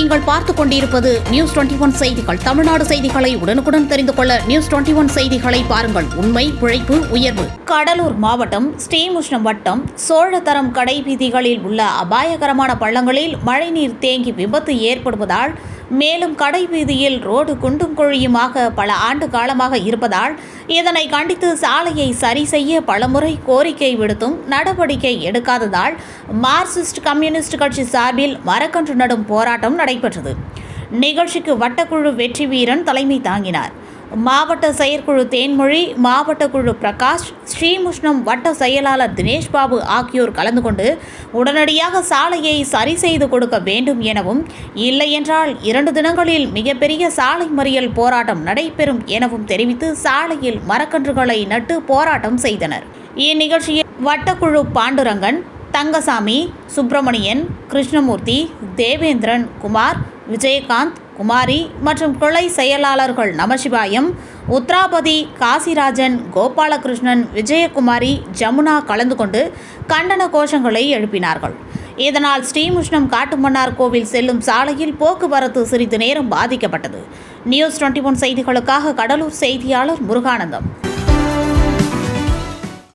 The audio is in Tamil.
நீங்கள் பார்த்துக் கொண்டிருப்பது நியூஸ் 21 செய்திகள். தமிழ்நாடு செய்திகளை உடனுக்குடன் தெரிந்து கொள்ள நியூஸ் 21 செய்திகளை பாருங்கள். உண்மை, உழைப்பு, உயர்வு. கடலூர் மாவட்டம் ஸ்ரீமுஷ்ணம் வட்டம் சோழதரம் கடைவீதிகளில் உள்ள அபாயகரமான பள்ளங்களில் மழைநீர் தேங்கி விபத்து ஏற்படுவதால், மேலும் கடைவீதியில் ரோடு குண்டும் குழியுமாக பல ஆண்டு காலமாக இருப்பதால் இதனை கண்டித்து சாலையை சரி செய்ய பலமுறை கோரிக்கை விடுத்தும் நடவடிக்கை எடுக்காததால் மார்க்சிஸ்ட் கம்யூனிஸ்ட் கட்சி சார்பில் மரக்கன்று நடும் போராட்டம் நடைபெற்றது. நிகழ்ச்சிக்கு வட்டக்குழு வெற்றி வீரன் தலைமை தாங்கினார். மாவட்ட செயற்குழு தேன்மொழி, மாவட்ட குழு பிரகாஷ், ஸ்ரீமுஷ்ணம் வட்ட செயலாளர் தினேஷ் பாபு ஆகியோர் கலந்து கொண்டு உடனடியாக சாலையை சரி செய்து கொடுக்க வேண்டும் எனவும், இல்லையென்றால் 2 தினங்களில் மிகப்பெரிய சாலை மறியல் போராட்டம் நடைபெறும் எனவும் தெரிவித்து சாலையில் மரக்கன்றுகளை நட்டு போராட்டம் செய்தனர். இந்நிகழ்ச்சியில் வட்டக்குழு பாண்டுரங்கன், தங்கசாமி, சுப்பிரமணியன், கிருஷ்ணமூர்த்தி, தேவேந்திரன், குமார், விஜயகாந்த், குமாரி மற்றும் கிளை செயலாளர்கள் நமசிவாயம், உத்ராபதி, காசிராஜன், கோபாலகிருஷ்ணன், விஜயகுமாரி, ஜமுனா கலந்து கொண்டு கண்டன கோஷங்களை எழுப்பினார்கள். இதனால் ஸ்ரீமுஷ்ணம் காட்டுமன்னார் கோவில் செல்லும் சாலையில் போக்குவரத்து சிறிது நேரம் பாதிக்கப்பட்டது. நியூஸ் 21 செய்திகளுக்காக கடலூர் செய்தியாளர் முருகானந்தம்.